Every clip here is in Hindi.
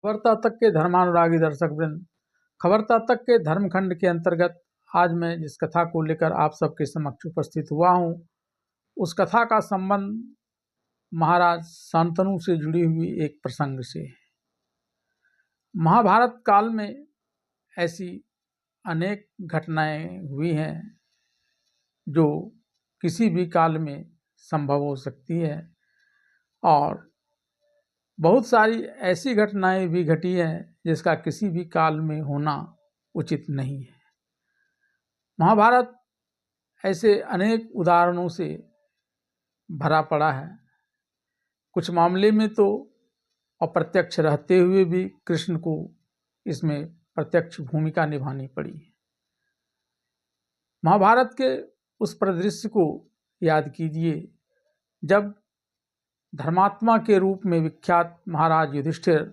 खबरता तक के धर्मानुरागी दर्शक वृंद, खबरता तक के धर्मखंड के अंतर्गत आज मैं जिस कथा को लेकर आप सबके समक्ष उपस्थित हुआ हूँ, उस कथा का संबंध महाराज शांतनु से जुड़ी हुई एक प्रसंग से है। महाभारत काल में ऐसी अनेक घटनाएं हुई हैं जो किसी भी काल में संभव हो सकती है और बहुत सारी ऐसी घटनाएं भी घटी हैं जिसका किसी भी काल में होना उचित नहीं है। महाभारत ऐसे अनेक उदाहरणों से भरा पड़ा है। कुछ मामले में तो अप्रत्यक्ष रहते हुए भी कृष्ण को इसमें प्रत्यक्ष भूमिका निभानी पड़ी है। महाभारत के उस परिदृश्य को याद कीजिए जब धर्मात्मा के रूप में विख्यात महाराज युधिष्ठिर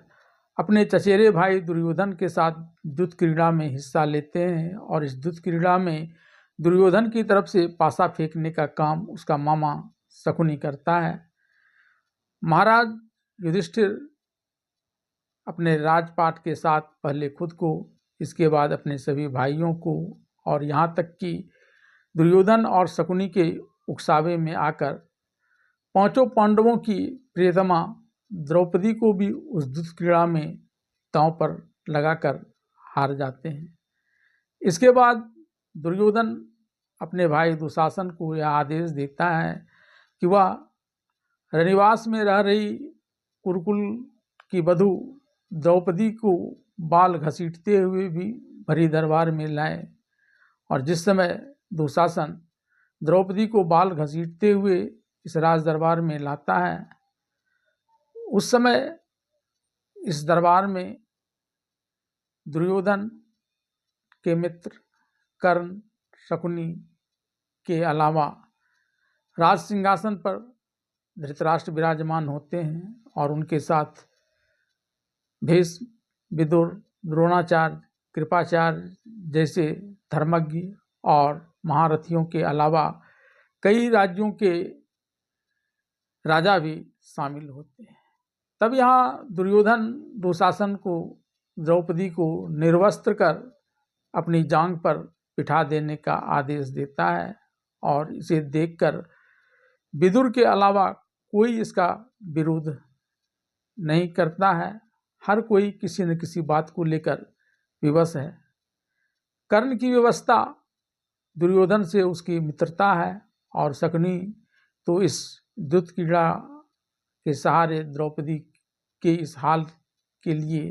अपने चचेरे भाई दुर्योधन के साथ युद्ध क्रीड़ा में हिस्सा लेते हैं और इस युद्ध क्रीड़ा में दुर्योधन की तरफ से पासा फेंकने का काम उसका मामा शकुनी करता है। महाराज युधिष्ठिर अपने राजपाट के साथ पहले खुद को, इसके बाद अपने सभी भाइयों को और यहाँ तक कि दुर्योधन और शकुनी के उकसावे में आकर पांचों पांडवों की प्रियतमा द्रौपदी को भी उस युद्ध क्रीड़ा में दांव पर लगाकर हार जाते हैं। इसके बाद दुर्योधन अपने भाई दुशासन को यह आदेश देता है कि वह रनिवास में रह रही कुरुकुल की वधू द्रौपदी को बाल घसीटते हुए भी भरी दरबार में लाए। और जिस समय दुशासन द्रौपदी को बाल घसीटते हुए इस राज दरबार में लाता है, उस समय इस दरबार में दुर्योधन के मित्र कर्ण, शकुनी के अलावा राज सिंहासन पर धृतराष्ट्र विराजमान होते हैं और उनके साथ भीष्म, विदुर, द्रोणाचार्य, कृपाचार्य जैसे धर्मज्ञ और महारथियों के अलावा कई राज्यों के राजा भी शामिल होते हैं। तब यहाँ दुर्योधन दुशासन को द्रौपदी को निर्वस्त्र कर अपनी जांघ पर बिठा देने का आदेश देता है और इसे देखकर विदुर के अलावा कोई इसका विरोध नहीं करता है। हर कोई किसी न किसी बात को लेकर विवश है। कर्ण की व्यवस्था दुर्योधन से उसकी मित्रता है और शकुनी तो इस युद्ध क्रीड़ा के सहारे द्रौपदी के इस हाल के लिए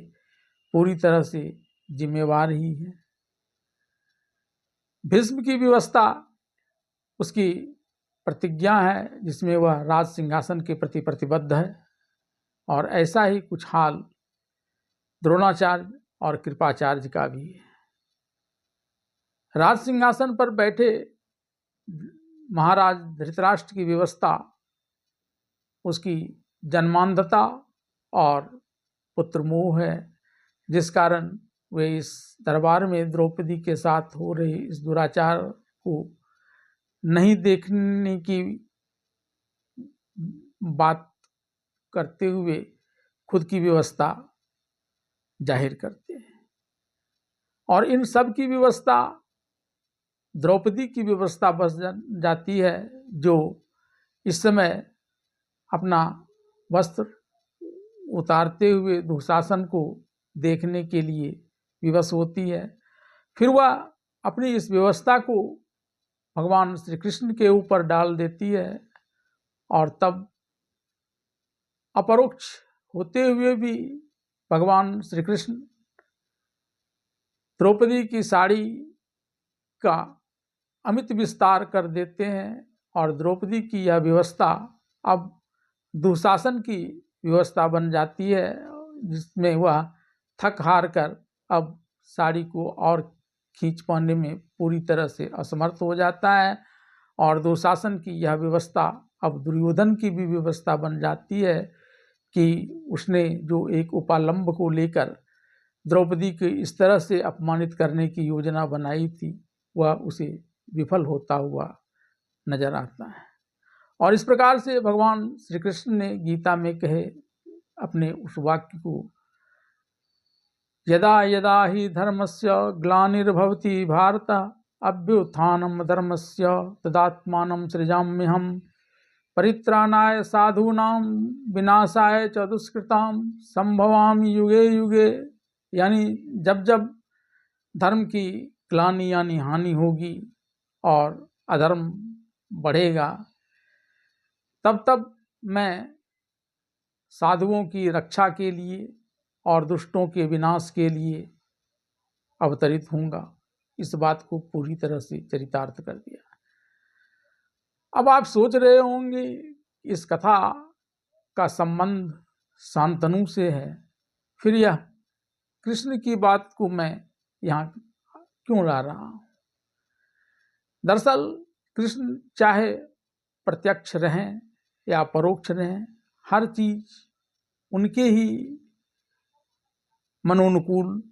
पूरी तरह से जिम्मेवार ही है। भीष्म की व्यवस्था उसकी प्रतिज्ञा है जिसमें वह राज सिंहासन के प्रति प्रतिबद्ध है और ऐसा ही कुछ हाल द्रोणाचार्य और कृपाचार्य का भी है। राज सिंहासन पर बैठे महाराज धृतराष्ट्र की व्यवस्था उसकी जन्मांधता और पुत्रमोह है, जिस कारण वे इस दरबार में द्रौपदी के साथ हो रहे इस दुराचार को नहीं देखने की बात करते हुए खुद की व्यवस्था जाहिर करते हैं। और इन सब की व्यवस्था द्रौपदी की व्यवस्था बस जाती है, जो इस समय अपना वस्त्र उतारते हुए दुशासन को देखने के लिए विवश होती है। फिर वह अपनी इस व्यवस्था को भगवान श्री कृष्ण के ऊपर डाल देती है और तब अपरोक्ष होते हुए भी भगवान श्री कृष्ण द्रौपदी की साड़ी का अमित विस्तार कर देते हैं और द्रौपदी की यह व्यवस्था अब दुशासन की व्यवस्था बन जाती है, जिसमें वह थक हार कर अब साड़ी को और खींच पाने में पूरी तरह से असमर्थ हो जाता है और दुशासन की यह व्यवस्था अब दुर्योधन की भी व्यवस्था बन जाती है कि उसने जो एक उपालंब को लेकर द्रौपदी को इस तरह से अपमानित करने की योजना बनाई थी, वह उसे विफल होता हुआ नजर आता है। और इस प्रकार से भगवान श्री कृष्ण ने गीता में कहे अपने उस वाक्य को यदा यदा हि धर्मस्य ग्लानिर्भवति भारत अभ्युत्थानं धर्मस्य तदात्मानं सृजाम्यहम् परित्राणाय साधूनां विनाशाय च दुष्कृतां संभवामि युगे युगे। यानी जब जब धर्म की ग्लानि यानी हानि होगी और अधर्म बढ़ेगा, तब तब मैं साधुओं की रक्षा के लिए और दुष्टों के विनाश के लिए अवतरित होऊंगा। इस बात को पूरी तरह से चरितार्थ कर दिया। अब आप सोच रहे होंगे इस कथा का संबंध शांतनु से है, फिर यह कृष्ण की बात को मैं यहाँ क्यों ला रहा हूँ। दरअसल कृष्ण चाहे प्रत्यक्ष रहें या परोक्ष रहें, हर चीज उनके ही मनोनुकूल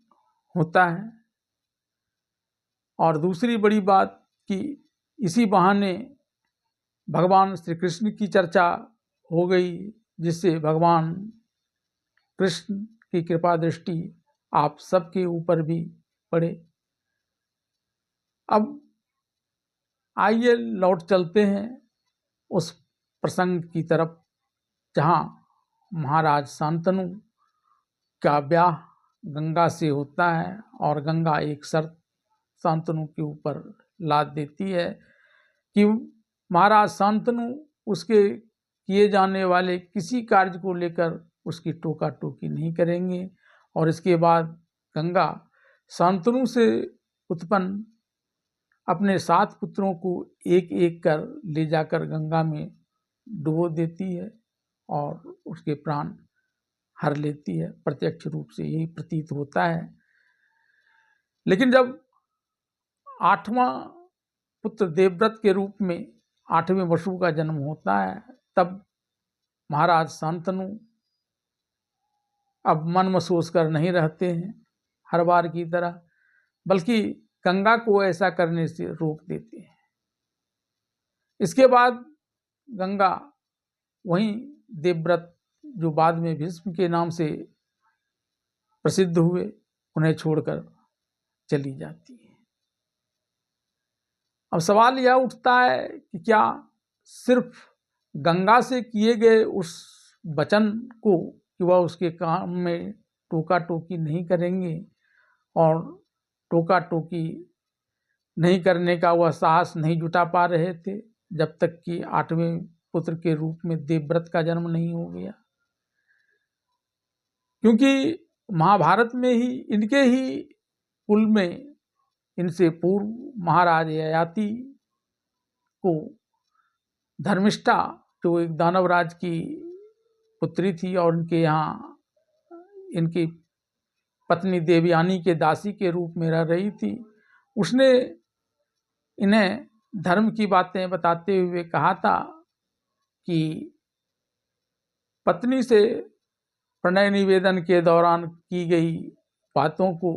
होता है। और दूसरी बड़ी बात कि इसी बहाने भगवान श्री कृष्ण की चर्चा हो गई, जिससे भगवान कृष्ण की कृपा दृष्टि आप सबके ऊपर भी पड़े। अब आइए लौट चलते हैं उस प्रसंग की तरफ जहाँ महाराज शांतनु का ब्याह गंगा से होता है और गंगा एक शर्त शांतनु के ऊपर लाद देती है कि महाराज शांतनु उसके किए जाने वाले किसी कार्य को लेकर उसकी टोका टोकी नहीं करेंगे। और इसके बाद गंगा शांतनु से उत्पन्न अपने 7 पुत्रों को एक एक कर ले जाकर गंगा में डुबो देती है और उसके प्राण हर लेती है। प्रत्यक्ष रूप से यही प्रतीत होता है। लेकिन जब 8वां पुत्र देवव्रत के रूप में 8वें वसु का जन्म होता है, तब महाराज शांतनु अब मन में सोच कर नहीं रहते हैं हर बार की तरह, बल्कि गंगा को ऐसा करने से रोक देते हैं। इसके बाद गंगा वहीं देवव्रत, जो बाद में भीष्म के नाम से प्रसिद्ध हुए, उन्हें छोड़कर चली जाती है। अब सवाल यह उठता है कि क्या सिर्फ गंगा से किए गए उस वचन को कि वह उसके काम में टोका टोकी नहीं करेंगे और टोका टोकी नहीं करने का वह साहस नहीं जुटा पा रहे थे जब तक कि 8वें पुत्र के रूप में देवव्रत का जन्म नहीं हो गया। क्योंकि महाभारत में ही इनके ही कुल में इनसे पूर्व महाराज ययाति को धर्मिष्ठा, जो एक दानवराज की पुत्री थी और उनके यहाँ इनकी पत्नी देवयानी के दासी के रूप में रह रही थी, उसने इन्हें धर्म की बातें बताते हुए कहा था कि पत्नी से प्रणय निवेदन के दौरान की गई बातों को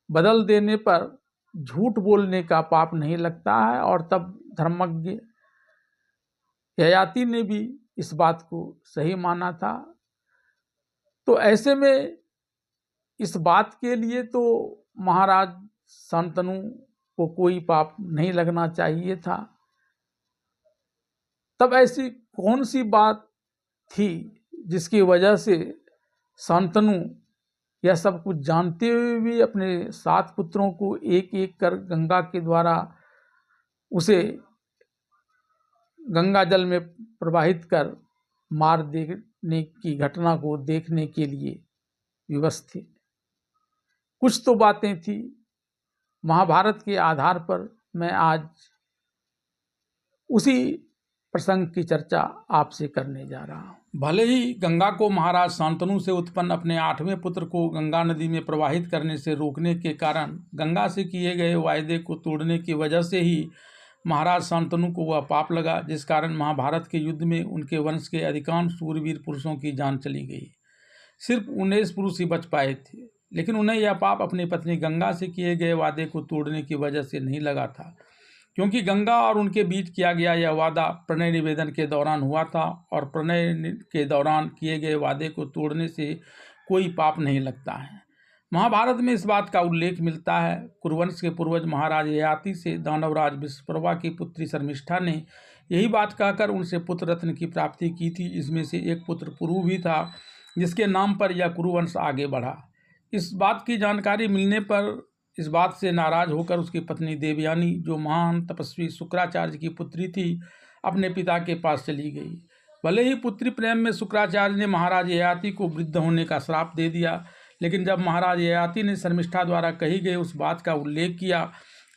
बदल देने पर झूठ बोलने का पाप नहीं लगता है। और तब धर्मज्ञ ययाति ने भी इस बात को सही माना था। तो ऐसे में इस बात के लिए तो महाराज शांतनु को कोई पाप नहीं लगना चाहिए था। तब ऐसी कौन सी बात थी जिसकी वजह से शांतनु यह सब कुछ जानते हुए भी अपने 7 पुत्रों को एक एक कर गंगा के द्वारा उसे गंगा जल में प्रवाहित कर मार देने की घटना को देखने के लिए विवश थे। कुछ तो बातें थी। महाभारत के आधार पर मैं आज उसी प्रसंग की चर्चा आपसे करने जा रहा हूँ। भले ही गंगा को महाराज शांतनु से उत्पन्न अपने 8वें पुत्र को गंगा नदी में प्रवाहित करने से रोकने के कारण गंगा से किए गए वायदे को तोड़ने की वजह से ही महाराज शांतनु को वह पाप लगा, जिस कारण महाभारत के युद्ध में उनके वंश के अधिकांश सूरवीर पुरुषों की जान चली गई। सिर्फ 19 पुरुष ही बच पाए थे, लेकिन उन्हें यह पाप अपनी पत्नी गंगा से किए गए वादे को तोड़ने की वजह से नहीं लगा था, क्योंकि गंगा और उनके बीच किया गया यह वादा प्रणय निवेदन के दौरान हुआ था और प्रणय के दौरान किए गए वादे को तोड़ने से कोई पाप नहीं लगता है। महाभारत में इस बात का उल्लेख मिलता है। कुरुवंश के पूर्वज महाराज ययाति से दानवराज विश्वप्रभा की पुत्री शर्मिष्ठा ने यही बात कहकर उनसे पुत्र रत्न की प्राप्ति की थी। इसमें से एक पुत्र पुरु भी था, जिसके नाम पर यह कुरुवंश आगे बढ़ा। इस बात की जानकारी मिलने पर इस बात से नाराज होकर उसकी पत्नी देवयानी, जो महान तपस्वी शुक्राचार्य की पुत्री थी, अपने पिता के पास चली गई। भले ही पुत्री प्रेम में शुक्राचार्य ने महाराज ययाति को वृद्ध होने का श्राप दे दिया, लेकिन जब महाराज ययाति ने शर्मिष्ठा द्वारा कही गई उस बात का उल्लेख किया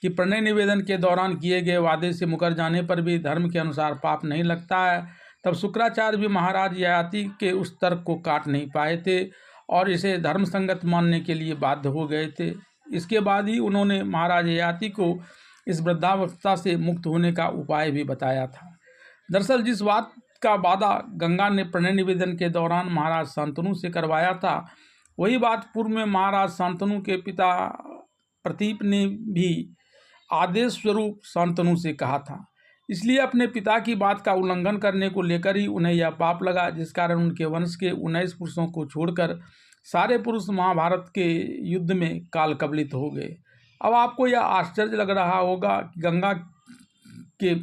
कि प्रणय निवेदन के दौरान किए गए वादे से मुकर जाने पर भी धर्म के अनुसार पाप नहीं लगता है, तब शुक्राचार्य भी महाराज ययाति के उस तर्क को काट नहीं पाए थे और इसे धर्म संगत मानने के लिए बाध्य हो गए थे। इसके बाद ही उन्होंने महाराज ययाति को इस वृद्धावस्था से मुक्त होने का उपाय भी बताया था। दरअसल जिस बात का वादा गंगा ने प्रणय निवेदन के दौरान महाराज शांतनु से करवाया था, वही बात पूर्व में महाराज शांतनु के पिता प्रतीप ने भी आदेश स्वरूप शांतनु से कहा था। इसलिए अपने पिता की बात का उल्लंघन करने को लेकर ही उन्हें यह पाप लगा, जिस कारण उनके वंश के 19 पुरुषों को छोड़कर सारे पुरुष महाभारत के युद्ध में काल कबलित हो गए। अब आपको यह आश्चर्य लग रहा होगा कि गंगा के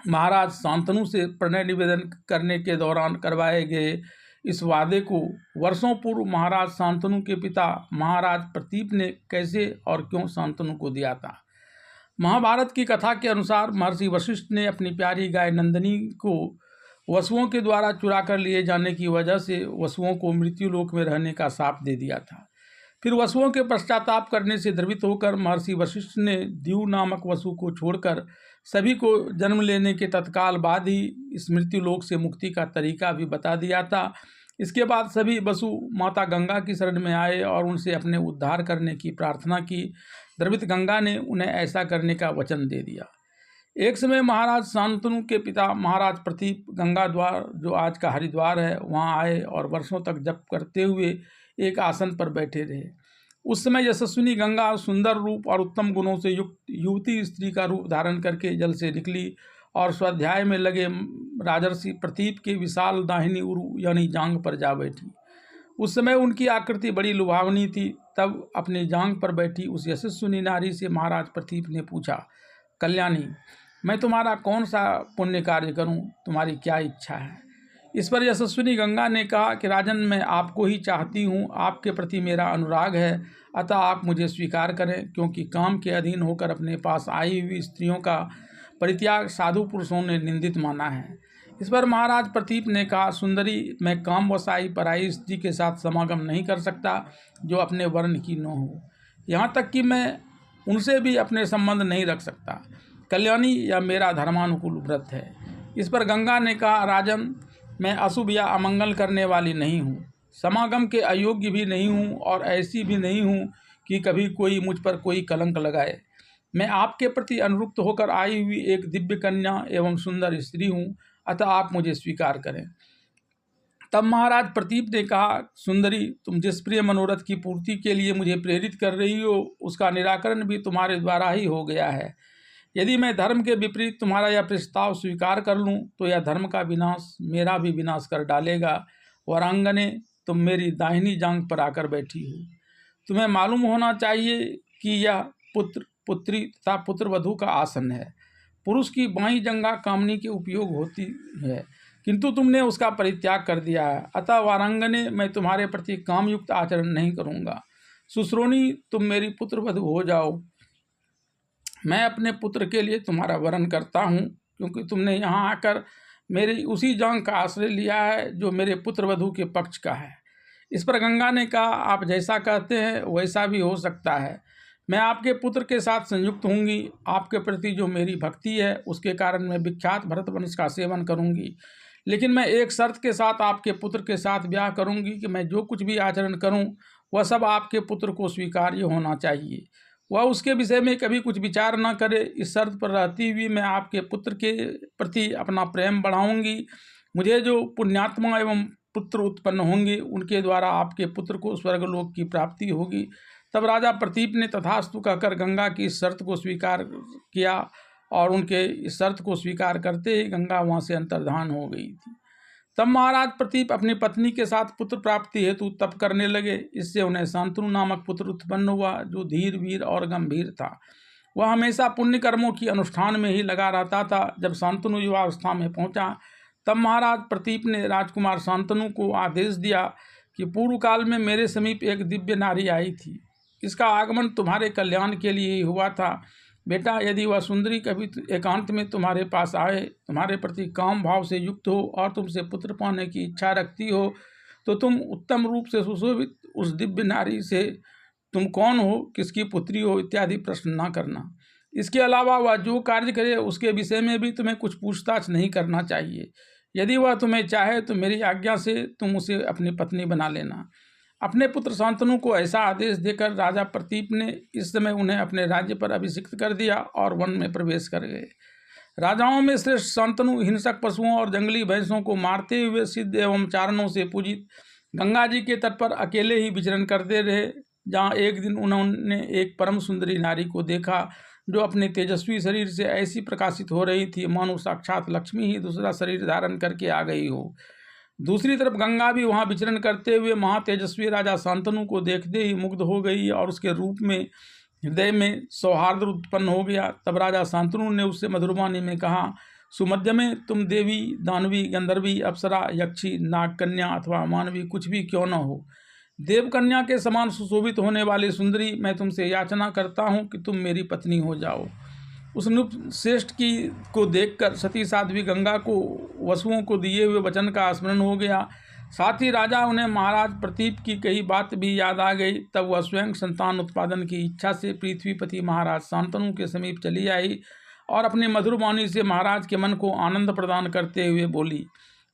महाराज शांतनु से प्रणय निवेदन करने के दौरान करवाए गए इस वादे को वर्षों पूर्व महाराज शांतनु के पिता महाराज प्रतीप ने कैसे और क्यों शांतनु को दिया था। महाभारत की कथा के अनुसार महर्षि वशिष्ठ ने अपनी प्यारी गाय नंदिनी को वसुओं के द्वारा चुरा कर लिए जाने की वजह से वसुओं को मृत्युलोक में रहने का शाप दे दिया था। फिर वसुओं के पश्चाताप करने से द्रवित होकर महर्षि वशिष्ठ ने द्यू नामक वसु को छोड़कर सभी को जन्म लेने के तत्काल बाद ही इस मृत्युलोक से मुक्ति का तरीका भी बता दिया था। इसके बाद सभी वसु माता गंगा की शरण में आए और उनसे अपने उद्धार करने की प्रार्थना की। द्रवित गंगा ने उन्हें ऐसा करने का वचन दे दिया। एक समय महाराज शांतनु के पिता महाराज प्रतीप गंगा द्वार, जो आज का हरिद्वार है, वहां आए और वर्षों तक जप करते हुए एक आसन पर बैठे रहे। उस समय यशस्विनी गंगा सुंदर रूप और उत्तम गुणों से युक्त युवती स्त्री का रूप धारण करके जल से निकली और स्वाध्याय में लगे राजर्षि प्रतीप के विशाल दाहिनी उरु यानी जांघ पर जा बैठी। उस समय उनकी आकृति बड़ी लुभावनी थी। तब अपनी जांघ पर बैठी उस यशस्विनी नारी से महाराज प्रतीप ने पूछा, कल्याणी, मैं तुम्हारा कौन सा पुण्य कार्य करूं? तुम्हारी क्या इच्छा है? इस पर यशस्विनी गंगा ने कहा कि राजन, मैं आपको ही चाहती हूँ, आपके प्रति मेरा अनुराग है, अतः आप मुझे स्वीकार करें, क्योंकि काम के अधीन होकर अपने पास आई हुई स्त्रियों का परित्याग साधु पुरुषों ने निंदित माना है। इस पर महाराज प्रतीप ने कहा, सुंदरी, मैं काम वसाई पराई स्त्री के साथ समागम नहीं कर सकता जो अपने वर्ण की न हो, यहाँ तक कि मैं उनसे भी अपने संबंध नहीं रख सकता। कल्याणी, यह मेरा धर्मानुकूल व्रत है। इस पर गंगा ने कहा, राजन, मैं अशुभ या अमंगल करने वाली नहीं हूँ, समागम के अयोग्य भी नहीं हूँ और ऐसी भी नहीं हूँ कि कभी कोई मुझ पर कोई कलंक लगाए। मैं आपके प्रति अनुरक्त होकर आई हुई एक दिव्य कन्या एवं सुंदर स्त्री हूँ, अतः आप मुझे स्वीकार करें। तब महाराज प्रतीप ने कहा, सुंदरी, तुम जिस प्रिय मनोरथ की पूर्ति के लिए मुझे प्रेरित कर रही हो, उसका निराकरण भी तुम्हारे द्वारा ही हो गया है। यदि मैं धर्म के विपरीत तुम्हारा यह प्रस्ताव स्वीकार कर लूं, तो यह धर्म का विनाश मेरा भी विनाश कर डालेगा। वरांगने, तुम मेरी दाहिनी जांघ पर आकर बैठी हो। तुम्हें मालूम होना चाहिए कि यह पुत्र, पुत्री तथा पुत्रवधू का आसन है। पुरुष की बाईं जंघा कामनी के उपयोग होती है, किंतु तुमने उसका परित्याग कर दिया है। अतः वारांगने, मैं तुम्हारे प्रति कामयुक्त आचरण नहीं करूँगा। सुश्रोणी, तुम मेरी पुत्रवधू हो जाओ। मैं अपने पुत्र के लिए तुम्हारा वरण करता हूँ, क्योंकि तुमने यहाँ आकर मेरी उसी जांघ का आश्रय लिया है जो मेरे पुत्रवधू के पक्ष का है। इस पर गंगा ने कहा, आप जैसा कहते हैं वैसा भी हो सकता है। मैं आपके पुत्र के साथ संयुक्त होंगी। आपके प्रति जो मेरी भक्ति है उसके कारण मैं विख्यात भरतवंश का सेवन करूँगी, लेकिन मैं एक शर्त के साथ आपके पुत्र के साथ ब्याह करूँगी कि मैं जो कुछ भी आचरण करूँ वह सब आपके पुत्र को स्वीकार्य होना चाहिए। वह उसके विषय में कभी कुछ विचार न करे। इस शर्त पर रहती हुई मैं आपके पुत्र के प्रति अपना प्रेम बढ़ाऊंगी। मुझे जो पुण्यात्मा एवं पुत्र उत्पन्न होंगे उनके द्वारा आपके पुत्र को स्वर्गलोक की प्राप्ति होगी। तब राजा प्रतीप ने तथास्तु कहकर गंगा की इस शर्त को स्वीकार किया और उनके इस शर्त को स्वीकार करते ही गंगा वहाँ से अंतर्धान हो गई थी। तब महाराज प्रतीप अपनी पत्नी के साथ पुत्र प्राप्ति हेतु तप करने लगे। इससे उन्हें शांतनु नामक पुत्र उत्पन्न हुआ, जो धीर वीर और गंभीर था। वह हमेशा पुण्य कर्मों की अनुष्ठान में ही लगा रहता था। जब शांतनु युवावस्था में पहुंचा, तब महाराज प्रतीप ने राजकुमार शांतनु को आदेश दिया कि पूर्व काल में मेरे समीप एक दिव्य नारी आई थी। इसका आगमन तुम्हारे कल्याण के लिए ही हुआ था। बेटा, यदि वह सुंदरी कभी एकांत में तुम्हारे पास आए, तुम्हारे प्रति काम भाव से युक्त हो और तुमसे पुत्र पाने की इच्छा रखती हो, तो तुम उत्तम रूप से सुशोभित उस दिव्य नारी से तुम कौन हो, किसकी पुत्री हो इत्यादि प्रश्न न करना। इसके अलावा वह जो कार्य करे उसके विषय में भी तुम्हें कुछ पूछताछ नहीं करना चाहिए। यदि वह तुम्हें चाहे तो मेरी आज्ञा से तुम उसे अपनी पत्नी बना लेना। अपने पुत्र शांतनु को ऐसा आदेश देकर राजा प्रतीप ने इस समय उन्हें अपने राज्य पर अभिषिक्त कर दिया और वन में प्रवेश कर गए। राजाओं में श्रेष्ठ शांतनु हिंसक पशुओं और जंगली भैंसों को मारते हुए सिद्ध एवं चारणों से पूजित गंगा जी के तट पर अकेले ही विचरण करते रहे, जहाँ एक दिन उन्होंने एक परम सुंदरी नारी को देखा, जो अपने तेजस्वी शरीर से ऐसी प्रकाशित हो रही थी मानो साक्षात लक्ष्मी ही दूसरा शरीर धारण करके आ गई हो। दूसरी तरफ गंगा भी वहां विचरण करते हुए महातेजस्वी राजा शांतनु को देखते ही मुग्ध हो गई और उसके रूप में हृदय में सौहार्द उत्पन्न हो गया। तब राजा शांतनु ने उससे मधुरवाणी में कहा, सुमध्य में तुम देवी, दानवी, गंधर्वी, अप्सरा, यक्षी, नागकन्या अथवा मानवी कुछ भी क्यों न हो, देवकन्या के समान सुशोभित होने वाली सुंदरी, मैं तुमसे याचना करता हूँ कि तुम मेरी पत्नी हो जाओ। उस नृपश्रेष्ठ को देखकर सती साध्वी गंगा को वसुओं को दिए हुए वचन का स्मरण हो गया। साथ ही राजा उन्हें महाराज प्रतीप की कही बात भी याद आ गई। तब वह स्वयं संतान उत्पादन की इच्छा से पृथ्वीपति महाराज शांतनु के समीप चली आई और अपनी मधुर वाणी से महाराज के मन को आनंद प्रदान करते हुए बोली,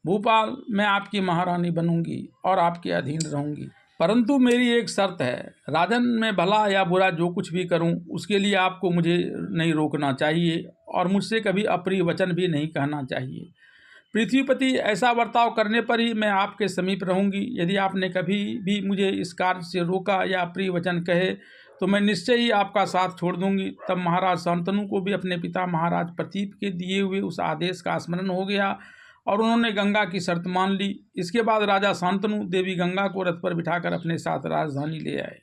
भूपाल, मैं आपकी महारानी बनूंगी और आपके अधीन रहूंगी, परंतु मेरी एक शर्त है। राजन, मैं भला या बुरा जो कुछ भी करूं, उसके लिए आपको मुझे नहीं रोकना चाहिए और मुझसे कभी अप्रिय वचन भी नहीं कहना चाहिए। पृथ्वीपति, ऐसा बर्ताव करने पर ही मैं आपके समीप रहूंगी। यदि आपने कभी भी मुझे इस कार्य से रोका या अप्रिय वचन कहे तो मैं निश्चय ही आपका साथ छोड़ दूंगी। तब महाराज शांतनु को भी अपने पिता महाराज प्रतीप के दिए हुए उस आदेश का स्मरण हो गया और उन्होंने गंगा की शर्त मान ली। इसके बाद राजा शांतनु देवी गंगा को रथ पर बिठाकर अपने साथ राजधानी ले आए।